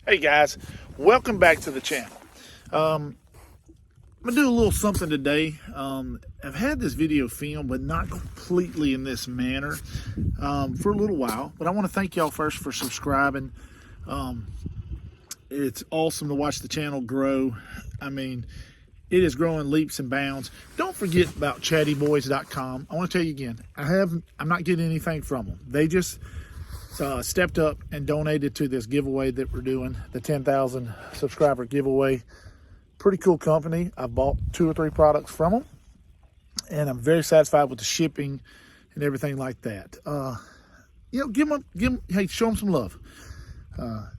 Hey guys, welcome back to the channel. I'm gonna do a little something today. I've had this video filmed, but not completely in this manner for a little while. But I want to thank y'all first for subscribing. It's awesome to watch the channel grow. I mean, it is growing leaps and bounds. Don't forget about chattyboys.com. I want to tell you again, I'm not getting anything from them. They just stepped up and donated to this giveaway that we're doing, the 10,000 subscriber giveaway. Pretty cool company. I bought 2 or 3 products from them, and I'm very satisfied with the shipping and everything like that. Give them, hey, show them some love.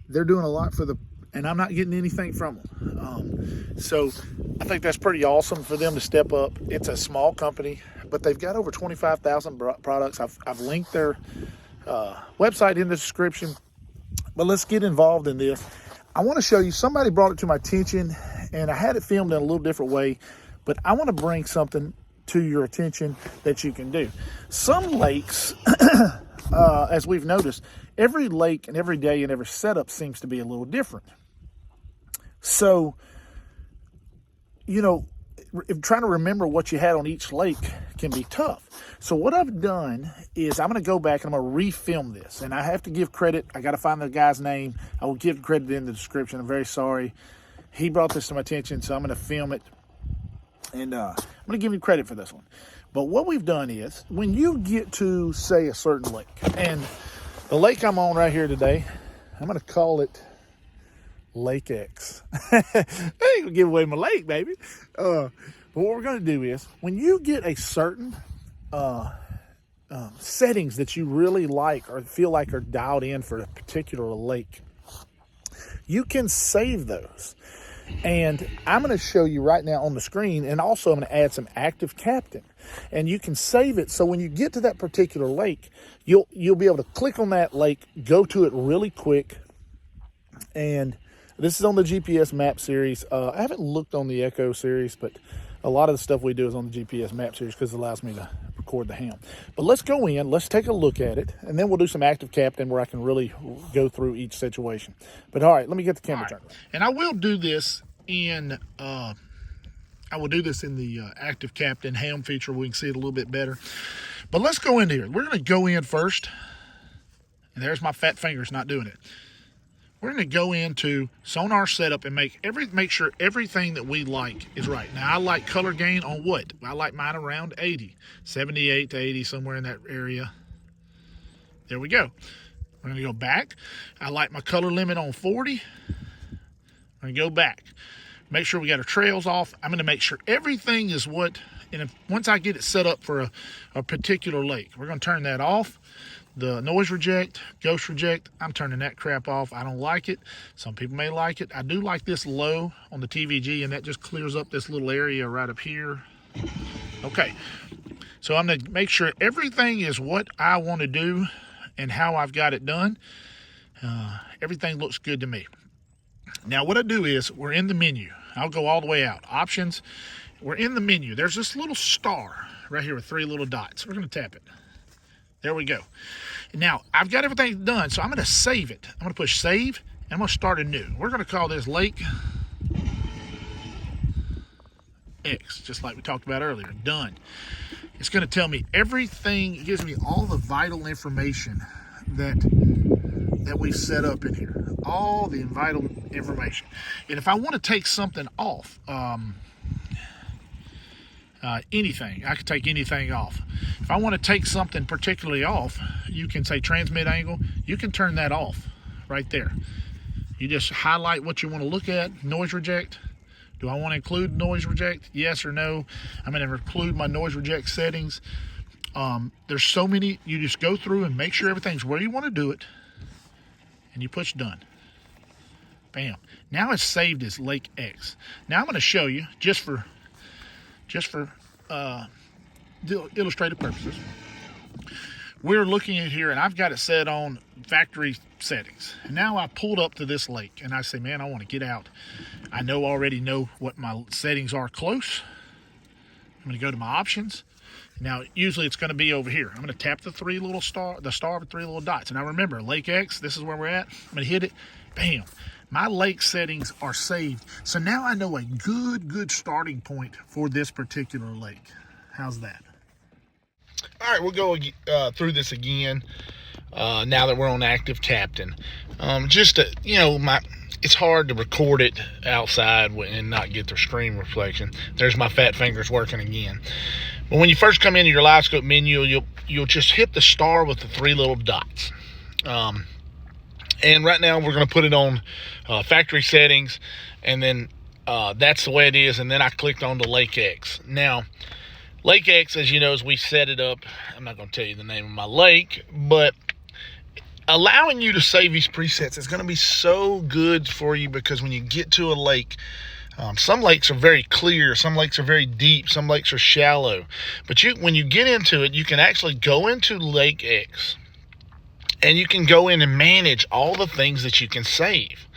They're doing a lot for and I'm not getting anything from them. So I think that's pretty awesome for them to step up. It's a small company, but they've got over 25,000 products. I've linked their website in the description, but let's get involved in this. I want to show you, somebody brought it to my attention and I had it filmed in a little different way, but I want to bring something to your attention that you can do. Some lakes, as we've noticed, every lake and every day and every setup seems to be a little different. So, trying to remember what you had on each lake can be tough. So what I've done is I'm going to go back and I'm going to refilm this. And I have to give credit. I got to find the guy's name. I will give credit in the description. I'm very sorry. He brought this to my attention, so I'm going to film it. And I'm going to give you credit for this one. But what we've done is, when you get to, say, a certain lake, and the lake I'm on right here today, I'm going to call it Lake X. I ain't gonna give away my lake, baby. But what we're gonna do is, when you get a certain settings that you really like or feel like are dialed in for a particular lake, you can save those. And I'm going to show you right now on the screen, and also I'm going to add some active captain. And you can save it, so when you get to that particular lake, you'll be able to click on that lake, go to it really quick. And this is on the GPS map series. I haven't looked on the Echo series, but a lot of the stuff we do is on the GPS map series because it allows me to record the ham. But let's go in, let's take a look at it, and then we'll do some active captain where I can really go through each situation. But all right, let me get the camera turned on. And I will do this in the active captain ham feature. We can see it a little bit better. But let's go into here. We're going to go in first, and there's my fat fingers not doing it. We're going to go into sonar setup and make sure everything that we like is right. Now, I like color gain on what? I like mine around 80, 78 to 80, somewhere in that area. There we go. We're going to go back. I like my color limit on 40. I'm going to go back. Make sure we got our trails off. I'm going to make sure everything is what, and once I get it set up for a particular lake, we're going to turn that off. The noise reject, ghost reject, I'm turning that crap off. I don't like it. Some people may like it. I do like this low on the TVG, and that just clears up this little area right up here. Okay, so I'm going to make sure everything is what I want to do and how I've got it done. Everything looks good to me. Now what I do is, we're in the menu. I'll go all the way out. Options, we're in the menu. There's this little star right here with 3 little dots. We're going to tap it. There we go. Now, I've got everything done, so I'm going to save it. I'm going to push save, and I'm going to start anew. We're going to call this Lake X, just like we talked about earlier. Done. It's going to tell me everything. It gives me all the vital information that we've set up in here. All the vital information. And if I want to take something off, anything, I could take anything off. If I want to take something particularly off, you can say transmit angle. You can turn that off right there. You just highlight what you want to look at. Noise reject. Do I want to include noise reject? Yes or no. I'm going to include my noise reject settings. There's so many. You just go through and make sure everything's where you want to do it, and you push done. Bam. Now it's saved as Lake X. Now I'm going to show you, just for illustrative purposes, we're looking at here, and I've got it set on factory settings. And now I pulled up to this lake, and I say, man, I want to get out. I already know what my settings are close. I'm going to go to my options. Now, usually it's going to be over here. I'm going to tap the star with 3 little dots. And now remember, Lake X, this is where we're at. I'm going to hit it. Bam. My lake settings are saved. So now I know a good starting point for this particular lake. How's that? All right, we'll go through this again now that we're on active captain. Just to, it's hard to record it outside and not get the screen reflection. There's my fat fingers working again. But when you first come into your Livescope menu, you'll just hit the star with the 3 little dots. And right now we're going to put it on factory settings, and then that's the way it is. And then I clicked on the Lake X. Now, Lake X, as you know, as we set it up, I'm not going to tell you the name of my lake, but allowing you to save these presets is going to be so good for you, because when you get to a lake, some lakes are very clear, some lakes are very deep, some lakes are shallow. But when you get into it, you can actually go into Lake X, and you can go in and manage all the things that you can save.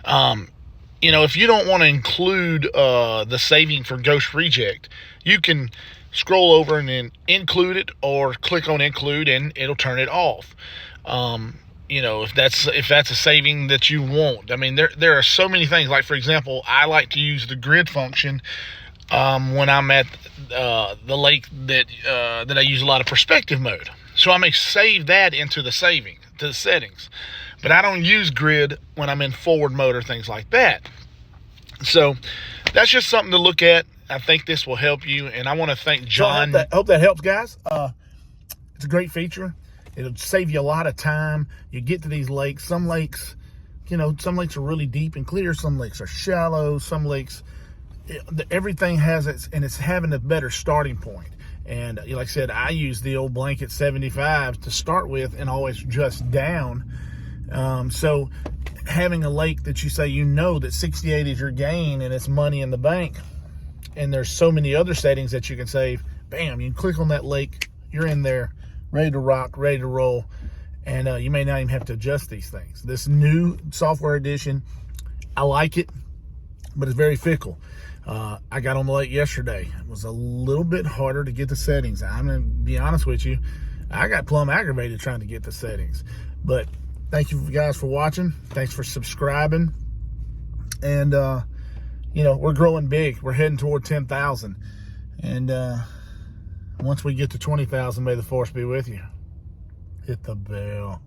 If you don't want to include the saving for Ghost Reject, you can scroll over and then include it, or click on include, and it'll turn it off. If that's a saving that you want. I mean, there are so many things. Like, for example, I like to use the grid function when I'm at the lake that I use a lot of perspective mode. So I may save that into the settings, but I don't use grid when I'm in forward mode or things like that. So that's just something to look at. I think this will help you, and I want to thank John. So I hope that helps, guys. It's a great feature. It'll save you a lot of time. You get to these lakes. Some lakes, some lakes are really deep and clear. Some lakes are shallow. Some lakes, everything has its, and it's having a better starting point. And like I said, I use the old blanket 75 to start with, and always adjust down. So having a lake that you say that 68 is your gain and it's money in the bank, and there's so many other settings that you can save. Bam, you can click on that lake, you're in there, ready to rock, ready to roll, and you may not even have to adjust these things. This new software edition, I like it, but it's very fickle. I got on the lake yesterday. It was a little bit harder to get the settings. I'm going to be honest with you. I got plumb aggravated trying to get the settings. But thank you guys for watching. Thanks for subscribing. And, we're growing big. We're heading toward 10,000. And once we get to 20,000, may the force be with you. Hit the bell.